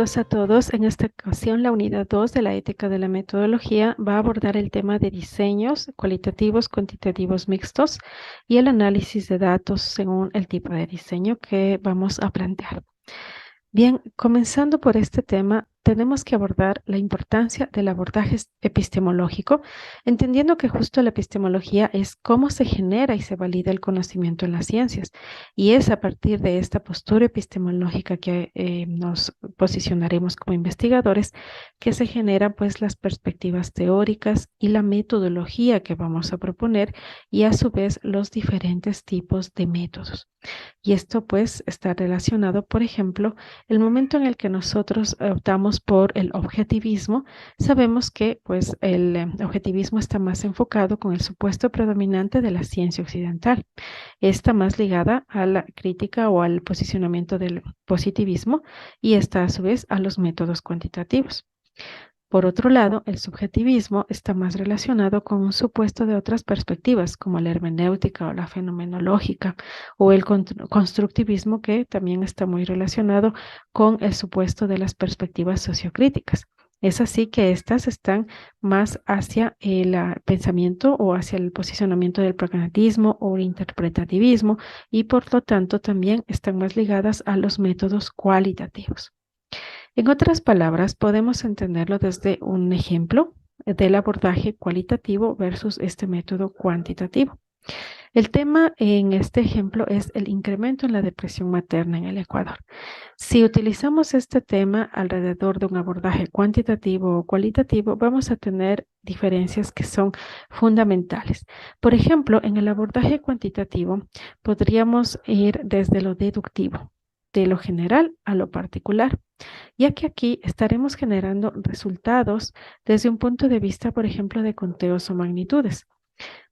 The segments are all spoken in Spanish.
Saludos a todos. En esta ocasión, la unidad 2 de la ética de la metodología va a abordar el tema de diseños cualitativos, cuantitativos mixtos y el análisis de datos según el tipo de diseño que vamos a plantear. Bien, comenzando por este tema, tenemos que abordar la importancia del abordaje epistemológico, entendiendo que justo la epistemología es cómo se genera y se valida el conocimiento en las ciencias. Y es a partir de esta postura epistemológica que nos posicionaremos como investigadores que se generan pues las perspectivas teóricas y la metodología que vamos a proponer y a su vez los diferentes tipos de métodos. Y esto pues está relacionado, por ejemplo, el momento en el que nosotros optamos por el objetivismo, sabemos que pues el objetivismo está más enfocado con el supuesto predominante de la ciencia occidental. Está más ligada a la crítica o al posicionamiento del positivismo y está a su vez a los métodos cuantitativos. Por otro lado, el subjetivismo está más relacionado con un supuesto de otras perspectivas, como la hermenéutica o la fenomenológica, o el constructivismo, que también está muy relacionado con el supuesto de las perspectivas sociocríticas. Es así que estas están más hacia el pensamiento o hacia el posicionamiento del pragmatismo o interpretativismo y por lo tanto también están más ligadas a los métodos cualitativos. En otras palabras, podemos entenderlo desde un ejemplo del abordaje cualitativo versus este método cuantitativo. El tema en este ejemplo es el incremento en la depresión materna en el Ecuador. Si utilizamos este tema alrededor de un abordaje cuantitativo o cualitativo, vamos a tener diferencias que son fundamentales. Por ejemplo, en el abordaje cuantitativo podríamos ir desde lo deductivo, de lo general a lo particular, ya que aquí estaremos generando resultados desde un punto de vista, por ejemplo, de conteos o magnitudes.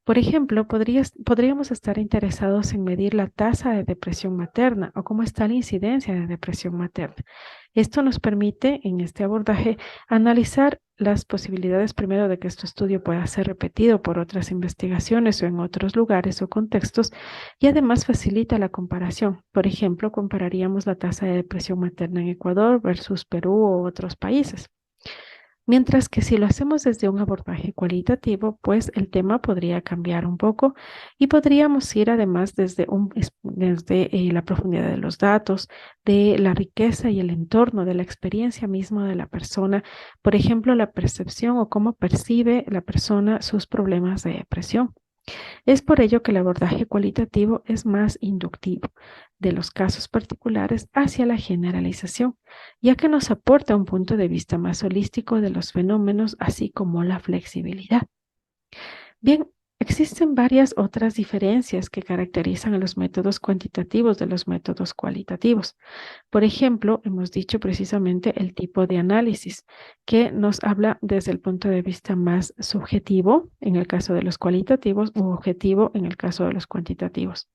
Por ejemplo, podríamos estar interesados en medir la tasa de depresión materna o cómo está la incidencia de depresión materna. Esto nos permite, en este abordaje, analizar las posibilidades primero de que este estudio pueda ser repetido por otras investigaciones o en otros lugares o contextos y además facilita la comparación. Por ejemplo, compararíamos la tasa de depresión materna en Ecuador versus Perú u otros países. Mientras que si lo hacemos desde un abordaje cualitativo, pues el tema podría cambiar un poco y podríamos ir además desde la profundidad de los datos, de la riqueza y el entorno, de la experiencia misma de la persona, por ejemplo, la percepción o cómo percibe la persona sus problemas de depresión. Es por ello que el abordaje cualitativo es más inductivo, de los casos particulares hacia la generalización, ya que nos aporta un punto de vista más holístico de los fenómenos, así como la flexibilidad. Bien, existen varias otras diferencias que caracterizan a los métodos cuantitativos de los métodos cualitativos. Por ejemplo, hemos dicho precisamente el tipo de análisis que nos habla desde el punto de vista más subjetivo en el caso de los cualitativos u objetivo en el caso de los cuantitativos.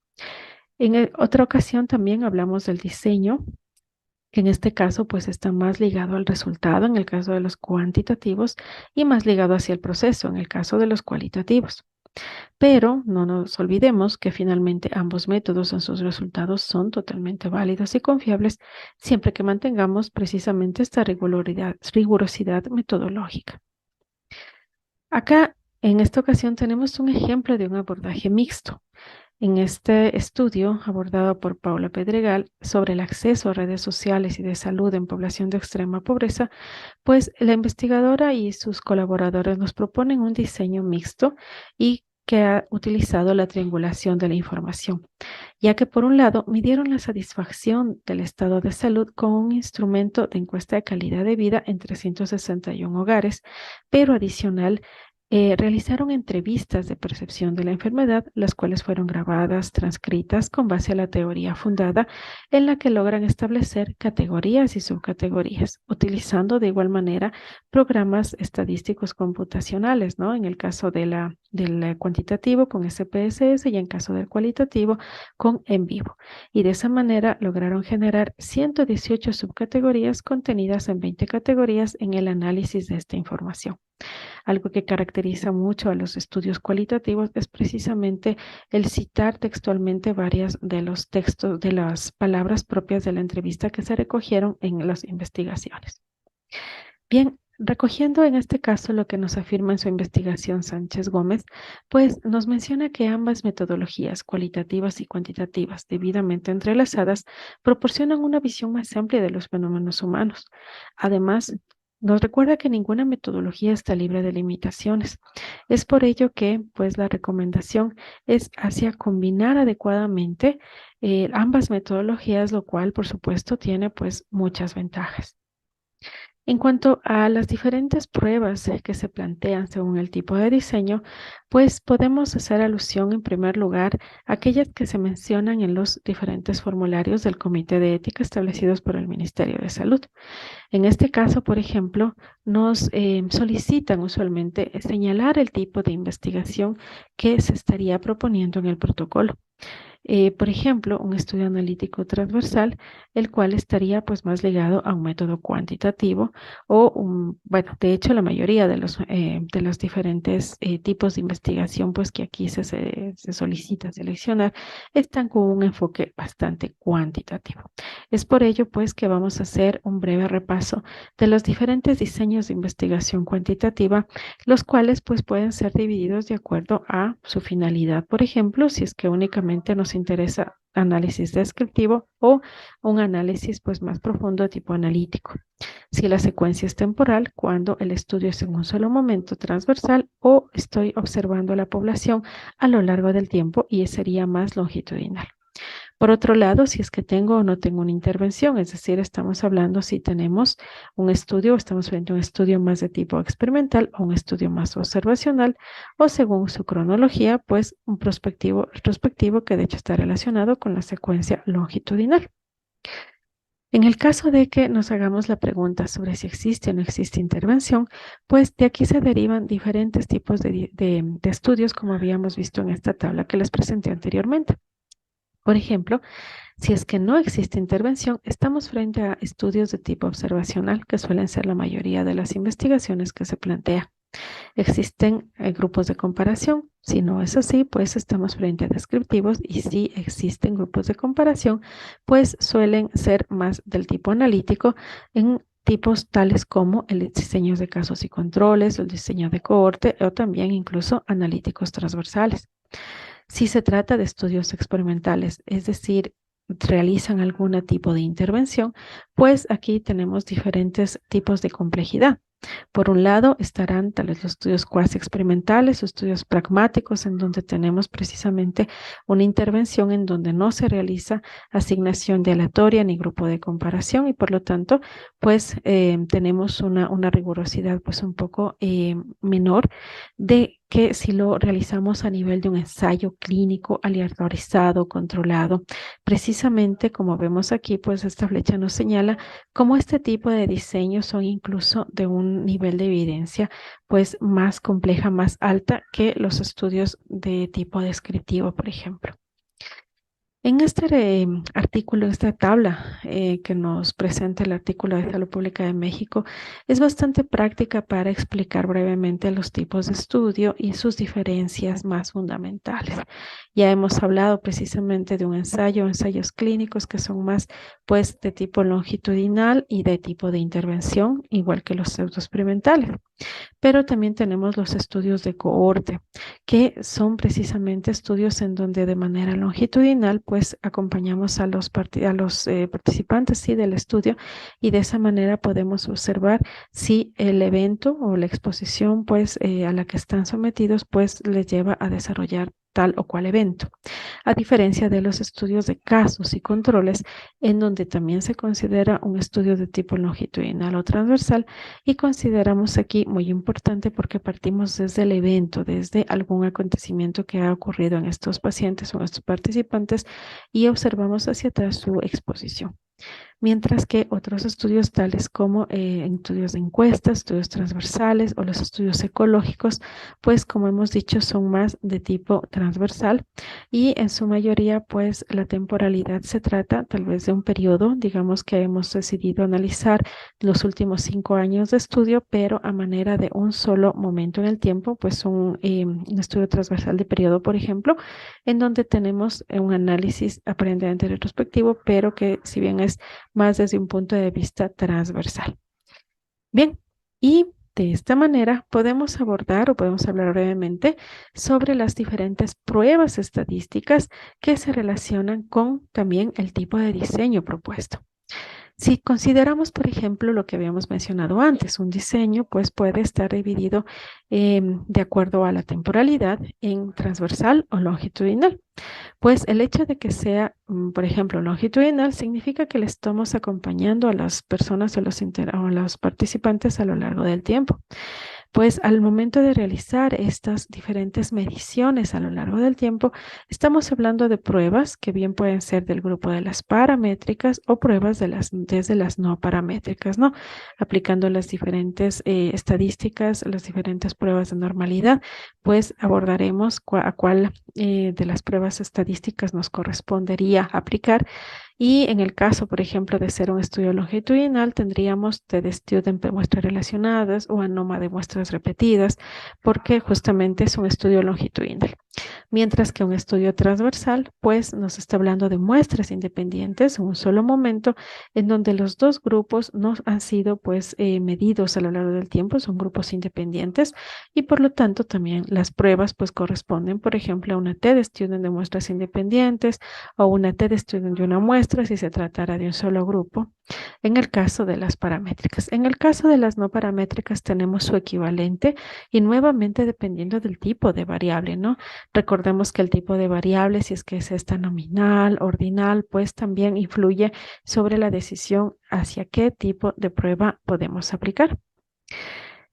En otra ocasión también hablamos del diseño, que en este caso pues está más ligado al resultado en el caso de los cuantitativos y más ligado hacia el proceso en el caso de los cualitativos. Pero no nos olvidemos que finalmente ambos métodos en sus resultados son totalmente válidos y confiables siempre que mantengamos precisamente esta rigurosidad metodológica. Acá, en esta ocasión, tenemos un ejemplo de un abordaje mixto. En este estudio abordado por Paula Pedregal sobre el acceso a redes sociales y de salud en población de extrema pobreza, pues la investigadora y sus colaboradores nos proponen un diseño mixto y que ha utilizado la triangulación de la información, ya que por un lado midieron la satisfacción del estado de salud con un instrumento de encuesta de calidad de vida en 361 hogares, pero adicional realizaron entrevistas de percepción de la enfermedad, las cuales fueron grabadas, transcritas con base a la teoría fundada en la que logran establecer categorías y subcategorías, utilizando de igual manera programas estadísticos computacionales, ¿no? En el caso del cuantitativo con SPSS y en caso del cualitativo con en vivo. Y de esa manera lograron generar 118 subcategorías contenidas en 20 categorías en el análisis de esta información. Algo que caracteriza mucho a los estudios cualitativos es precisamente el citar textualmente varias de los textos, de las palabras propias de la entrevista que se recogieron en las investigaciones. Bien, recogiendo en este caso lo que nos afirma en su investigación Sánchez Gómez, pues nos menciona que ambas metodologías, cualitativas y cuantitativas, debidamente entrelazadas, proporcionan una visión más amplia de los fenómenos humanos. Además, nos recuerda que ninguna metodología está libre de limitaciones. Es por ello que, pues, la recomendación es hacia combinar adecuadamente ambas metodologías, lo cual, por supuesto, tiene, pues, muchas ventajas. En cuanto a las diferentes pruebas que se plantean según el tipo de diseño, pues podemos hacer alusión en primer lugar a aquellas que se mencionan en los diferentes formularios del Comité de Ética establecidos por el Ministerio de Salud. En este caso, por ejemplo, nos solicitan usualmente señalar el tipo de investigación que se estaría proponiendo en el protocolo. Por ejemplo, un estudio analítico transversal, el cual estaría pues más ligado a un método cuantitativo bueno, de hecho la mayoría de los diferentes tipos de investigación pues que aquí se solicita seleccionar están con un enfoque bastante cuantitativo. Es por ello pues que vamos a hacer un breve repaso de los diferentes diseños de investigación cuantitativa, los cuales pues pueden ser divididos de acuerdo a su finalidad. Por ejemplo, si es que únicamente nos interesa análisis descriptivo o un análisis pues más profundo de tipo analítico. Si la secuencia es temporal, cuando el estudio es en un solo momento transversal o estoy observando a la población a lo largo del tiempo y sería más longitudinal. Por otro lado, si es que tengo o no tengo una intervención, es decir, estamos hablando si tenemos un estudio, estamos frente a un estudio más de tipo experimental o un estudio más observacional, o según su cronología, pues un prospectivo retrospectivo que de hecho está relacionado con la secuencia longitudinal. En el caso de que nos hagamos la pregunta sobre si existe o no existe intervención, pues de aquí se derivan diferentes tipos de estudios, como habíamos visto en esta tabla que les presenté anteriormente. Por ejemplo, si es que no existe intervención, estamos frente a estudios de tipo observacional, que suelen ser la mayoría de las investigaciones que se plantean. Existen grupos de comparación. Si no es así, pues estamos frente a descriptivos, y si existen grupos de comparación, pues suelen ser más del tipo analítico en tipos tales como el diseño de casos y controles, el diseño de cohorte o también incluso analíticos transversales. Si se trata de estudios experimentales, es decir, realizan algún tipo de intervención, pues aquí tenemos diferentes tipos de complejidad. Por un lado estarán tal vez los estudios cuasi experimentales o estudios pragmáticos, en donde tenemos precisamente una intervención en donde no se realiza asignación de aleatoria ni grupo de comparación, y por lo tanto pues tenemos una rigurosidad pues un poco menor de que si lo realizamos a nivel de un ensayo clínico aleatorizado, controlado. Precisamente como vemos aquí, pues esta flecha nos señala cómo este tipo de diseños son incluso de un nivel de evidencia pues más compleja, más alta que los estudios de tipo descriptivo, por ejemplo. En este artículo, esta tabla que nos presenta el artículo de Salud Pública de México, es bastante práctica para explicar brevemente los tipos de estudio y sus diferencias más fundamentales. Ya hemos hablado precisamente de un ensayo, ensayos clínicos que son más pues de tipo longitudinal y de tipo de intervención, igual que los pseudoexperimentales. Pero también tenemos los estudios de cohorte, que son precisamente estudios en donde de manera longitudinal pues acompañamos a los participantes sí, del estudio, y de esa manera podemos observar si el evento o la exposición pues a la que están sometidos pues les lleva a desarrollar tal o cual evento. A diferencia de los estudios de casos y controles, en donde también se considera un estudio de tipo longitudinal o transversal, y consideramos aquí muy importante porque partimos desde el evento, desde algún acontecimiento que ha ocurrido en estos pacientes o en estos participantes, y observamos hacia atrás su exposición. mientras que otros estudios tales como estudios de encuestas, estudios transversales o los estudios ecológicos, pues como hemos dicho, son más de tipo transversal y en su mayoría, pues la temporalidad se trata tal vez de un periodo, digamos que hemos decidido analizar los últimos 5 años de estudio, pero a manera de un solo momento en el tiempo, pues un estudio transversal de periodo, por ejemplo, en donde tenemos un análisis aparentemente retrospectivo, pero que si bien es más desde un punto de vista transversal. Bien, y de esta manera podemos abordar o podemos hablar brevemente sobre las diferentes pruebas estadísticas que se relacionan con también el tipo de diseño propuesto. Si consideramos, por ejemplo, lo que habíamos mencionado antes, un diseño pues puede estar dividido de acuerdo a la temporalidad en transversal o longitudinal. Pues el hecho de que sea, por ejemplo, longitudinal significa que le estamos acompañando a las personas o o a los participantes a lo largo del tiempo. Pues al momento de realizar estas diferentes mediciones a lo largo del tiempo, estamos hablando de pruebas que bien pueden ser del grupo de las paramétricas o pruebas desde las no paramétricas, ¿no? Aplicando las diferentes estadísticas, las diferentes pruebas de normalidad, pues abordaremos a cuál de las pruebas estadísticas nos correspondería aplicar. Y en el caso, por ejemplo, de ser un estudio longitudinal, tendríamos TD-Student de muestras relacionadas o ANOMA de muestras repetidas, porque justamente es un estudio longitudinal. Mientras que un estudio transversal, pues nos está hablando de muestras independientes en un solo momento, en donde los dos grupos no han sido pues medidos a lo largo del tiempo, son grupos independientes y por lo tanto también las pruebas pues corresponden, por ejemplo, a una TD-Student de muestras independientes o una TD-Student de una muestra si se tratara de un solo grupo. En el caso de las paramétricas. En el caso de las no paramétricas tenemos su equivalente y nuevamente dependiendo del tipo de variable, ¿no? Recordemos que el tipo de variable, si es que es esta nominal, ordinal, pues también influye sobre la decisión hacia qué tipo de prueba podemos aplicar.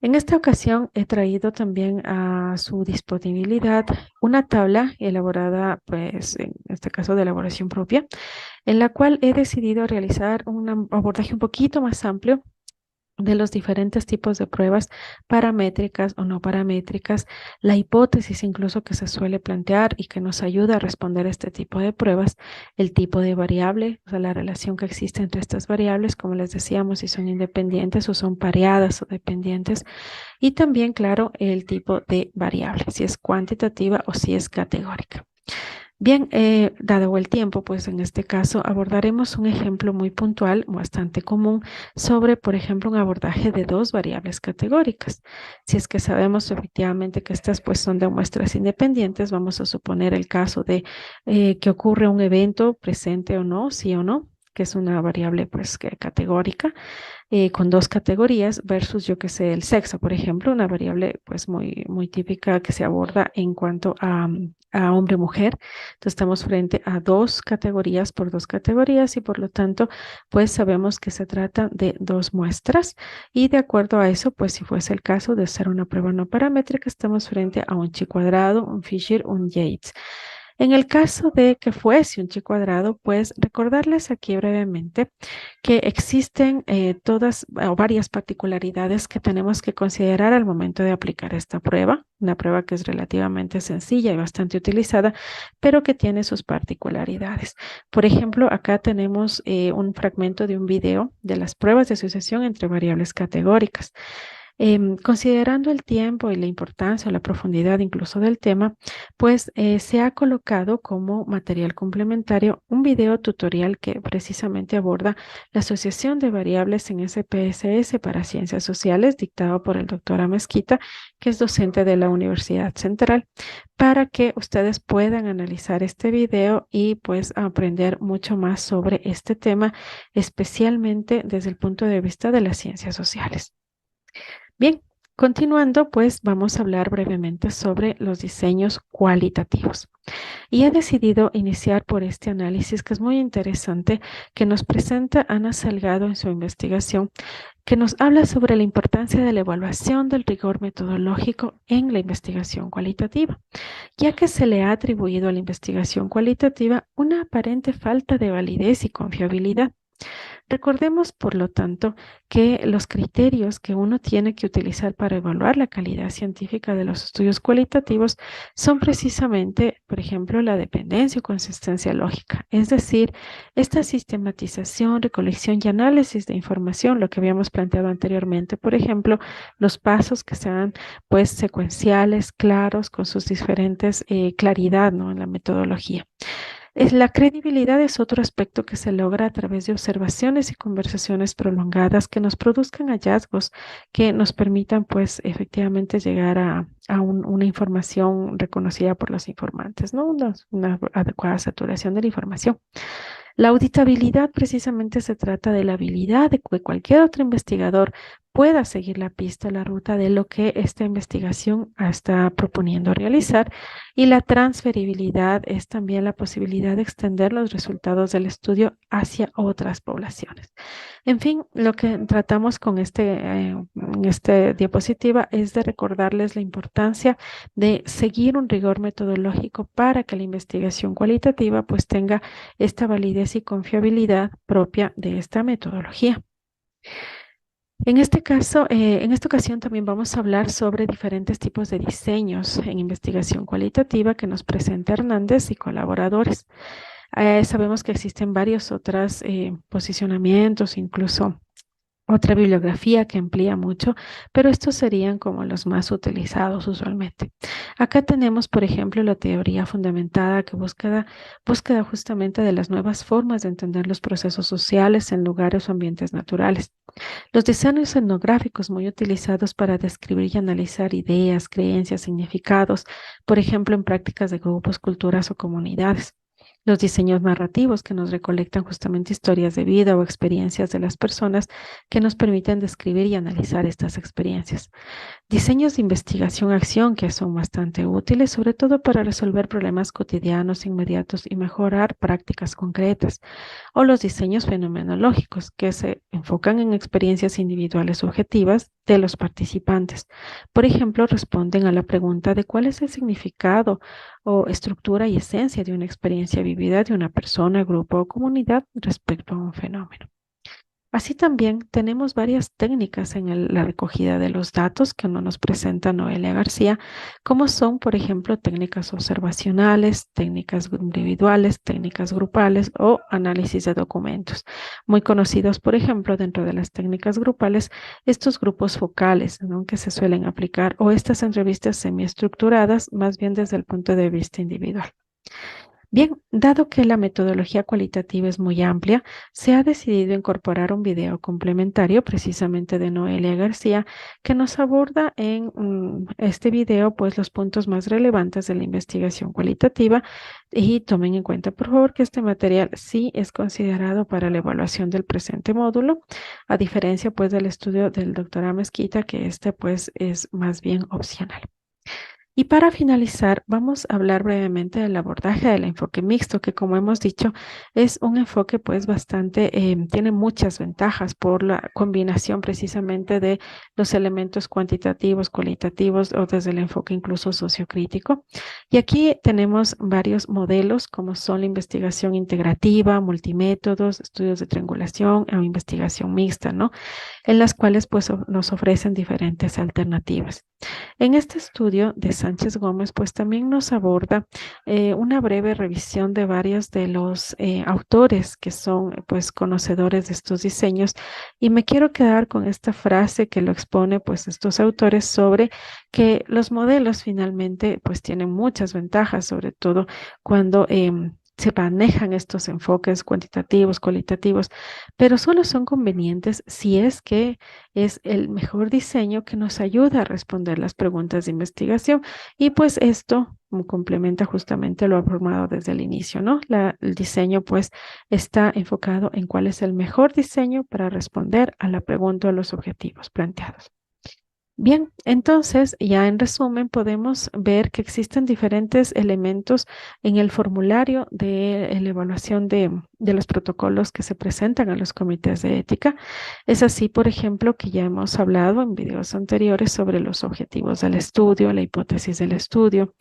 En esta ocasión he traído también a su disponibilidad una tabla elaborada, pues en este caso de elaboración propia, en la cual he decidido realizar un abordaje un poquito más amplio de los diferentes tipos de pruebas paramétricas o no paramétricas, la hipótesis incluso que se suele plantear y que nos ayuda a responder a este tipo de pruebas, el tipo de variable, o sea, la relación que existe entre estas variables, como les decíamos, si son independientes o son pareadas o dependientes, y también, claro, el tipo de variable, si es cuantitativa o si es categórica. Bien, dado el tiempo, pues en este caso abordaremos un ejemplo muy puntual, bastante común, sobre, por ejemplo, un abordaje de dos variables categóricas. Si es que sabemos efectivamente que estas pues son de muestras independientes, vamos a suponer el caso de que ocurre un evento presente o no, sí o no, que es una variable pues categórica con dos categorías versus, yo que sé, el sexo, por ejemplo, una variable pues muy típica que se aborda en cuanto a hombre-mujer. Entonces estamos frente a dos categorías por dos categorías y por lo tanto pues sabemos que se trata de dos muestras y de acuerdo a eso pues si fuese el caso de ser una prueba no paramétrica estamos frente a un chi cuadrado, un Fisher, un Yates. En el caso de que fuese un chi cuadrado, pues recordarles aquí brevemente que existen todas o varias particularidades que tenemos que considerar al momento de aplicar esta prueba, una prueba que es relativamente sencilla y bastante utilizada, pero que tiene sus particularidades. Por ejemplo, acá tenemos un fragmento de un video de las pruebas de asociación entre variables categóricas. Considerando el tiempo y la importancia o la profundidad incluso del tema, pues se ha colocado como material complementario un video tutorial que precisamente aborda la asociación de variables en SPSS para ciencias sociales, dictado por el doctor Amezquita, que es docente de la Universidad Central, para que ustedes puedan analizar este video y pues aprender mucho más sobre este tema, especialmente desde el punto de vista de las ciencias sociales. Bien, continuando, pues vamos a hablar brevemente sobre los diseños cualitativos. Y he decidido iniciar por este análisis que es muy interesante, que nos presenta Ana Salgado en su investigación, que nos habla sobre la importancia de la evaluación del rigor metodológico en la investigación cualitativa, ya que se le ha atribuido a la investigación cualitativa una aparente falta de validez y confiabilidad. Recordemos, por lo tanto, que los criterios que uno tiene que utilizar para evaluar la calidad científica de los estudios cualitativos son precisamente, por ejemplo, la dependencia o consistencia lógica, es decir, esta sistematización, recolección y análisis de información, lo que habíamos planteado anteriormente, por ejemplo, los pasos que sean pues secuenciales, claros, con sus diferentes claridad, ¿no? En la metodología. La credibilidad es otro aspecto que se logra a través de observaciones y conversaciones prolongadas que nos produzcan hallazgos que nos permitan, pues, efectivamente llegar a una información reconocida por los informantes, ¿no? Una adecuada saturación de la información. La auditabilidad precisamente se trata de la habilidad de que cualquier otro investigador pueda seguir la pista, la ruta de lo que esta investigación está proponiendo realizar. Y la transferibilidad es también la posibilidad de extender los resultados del estudio hacia otras poblaciones. En fin, lo que tratamos con en esta diapositiva es de recordarles la importancia de seguir un rigor metodológico para que la investigación cualitativa pues tenga esta validez y confiabilidad propia de esta metodología. En este caso, en esta ocasión también vamos a hablar sobre diferentes tipos de diseños en investigación cualitativa que nos presenta Hernández y colaboradores. Sabemos que existen varios otros posicionamientos, incluso otra bibliografía que amplía mucho, pero estos serían como los más utilizados usualmente. Acá tenemos, por ejemplo, la teoría fundamentada que búsqueda justamente de las nuevas formas de entender los procesos sociales en lugares o ambientes naturales. Los diseños etnográficos muy utilizados para describir y analizar ideas, creencias, significados, por ejemplo, en prácticas de grupos, culturas o comunidades. Los diseños narrativos que nos recolectan justamente historias de vida o experiencias de las personas que nos permiten describir y analizar estas experiencias. Diseños de investigación-acción que son bastante útiles, sobre todo para resolver problemas cotidianos inmediatos y mejorar prácticas concretas. O los diseños fenomenológicos que se enfocan en experiencias individuales subjetivas de los participantes. Por ejemplo, responden a la pregunta de cuál es el significado o estructura y esencia de una experiencia vivida de una persona, grupo o comunidad respecto a un fenómeno. Así también tenemos varias técnicas en la recogida de los datos que nos presenta Noelia García, como son, por ejemplo, técnicas observacionales, técnicas individuales, técnicas grupales o análisis de documentos. Muy conocidos, por ejemplo, dentro de las técnicas grupales, estos grupos focales, ¿no? Que se suelen aplicar o estas entrevistas semiestructuradas, más bien desde el punto de vista individual. Bien, dado que la metodología cualitativa es muy amplia, se ha decidido incorporar un video complementario precisamente de Noelia García que nos aborda en este video pues los puntos más relevantes de la investigación cualitativa y tomen en cuenta por favor que este material sí es considerado para la evaluación del presente módulo, a diferencia pues del estudio del doctor Mezquita que este pues es más bien opcional. Y para finalizar, vamos a hablar brevemente del abordaje del enfoque mixto, que como hemos dicho, es un enfoque pues bastante, tiene muchas ventajas por la combinación precisamente de los elementos cuantitativos, cualitativos o desde el enfoque incluso sociocrítico. Y aquí tenemos varios modelos como son la investigación integrativa, multimétodos, estudios de triangulación o investigación mixta, ¿no? En las cuales pues nos ofrecen diferentes alternativas. En este estudio de Sánchez Gómez, pues también nos aborda una breve revisión de varios de los autores que son pues conocedores de estos diseños y me quiero quedar con esta frase que lo expone pues estos autores sobre que los modelos finalmente pues tienen muchas ventajas, sobre todo cuando se manejan estos enfoques cuantitativos, cualitativos, pero solo son convenientes si es que es el mejor diseño que nos ayuda a responder las preguntas de investigación y pues esto complementa justamente lo formado desde el inicio, ¿no? El diseño pues está enfocado en cuál es el mejor diseño para responder a la pregunta o los objetivos planteados. Bien, entonces ya en resumen podemos ver que existen diferentes elementos en el formulario de la evaluación de los protocolos que se presentan a los comités de ética. Es así, por ejemplo, que ya hemos hablado en videos anteriores sobre los objetivos del estudio, la hipótesis del estudio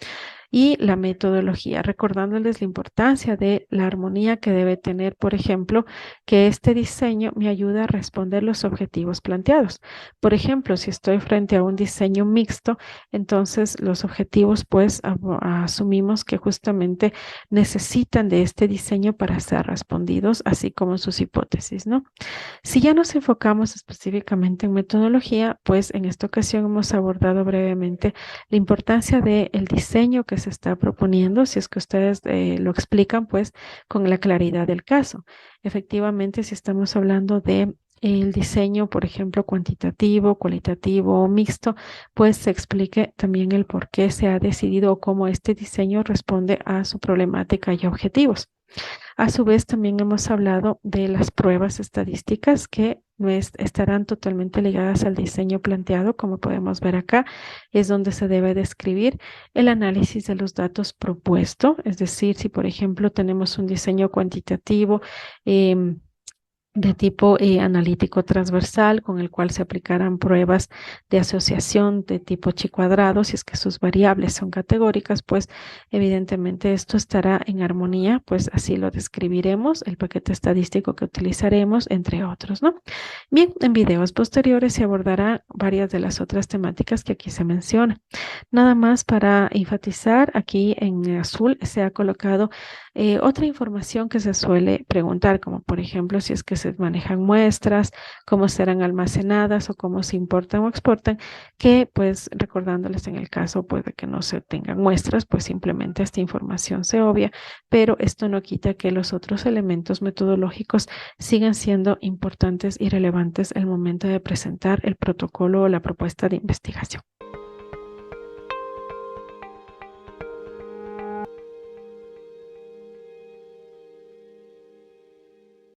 y la metodología, recordándoles la importancia de la armonía que debe tener, por ejemplo, que este diseño me ayuda a responder los objetivos planteados. Por ejemplo, si estoy frente a un diseño mixto, entonces los objetivos, pues asumimos que justamente necesitan de este diseño para ser respondidos, así como sus hipótesis, ¿no? Si ya nos enfocamos específicamente en metodología, pues en esta ocasión hemos abordado brevemente la importancia del diseño que se está proponiendo, si es que ustedes lo explican, pues con la claridad del caso. Efectivamente, si estamos hablando de el diseño, por ejemplo, cuantitativo, cualitativo o mixto, pues se explique también el por qué se ha decidido o cómo este diseño responde a su problemática y objetivos. A su vez, también hemos hablado de las pruebas estadísticas que no estarán totalmente ligadas al diseño planteado, como podemos ver acá, es donde se debe describir el análisis de los datos propuesto, es decir, si por ejemplo tenemos un diseño cuantitativo, de tipo analítico transversal, con el cual se aplicarán pruebas de asociación de tipo chi cuadrado, si es que sus variables son categóricas, pues evidentemente esto estará en armonía, pues así lo describiremos, el paquete estadístico que utilizaremos, entre otros, ¿no? Bien, en videos posteriores se abordarán varias de las otras temáticas que aquí se mencionan. Nada más para enfatizar, aquí en azul se ha colocado otra información que se suele preguntar, como por ejemplo si es que se manejan muestras, cómo serán almacenadas o cómo se importan o exportan, que pues recordándoles en el caso pues de que no se tengan muestras, pues simplemente esta información se obvia, pero esto no quita que los otros elementos metodológicos sigan siendo importantes y relevantes al momento de presentar el protocolo o la propuesta de investigación.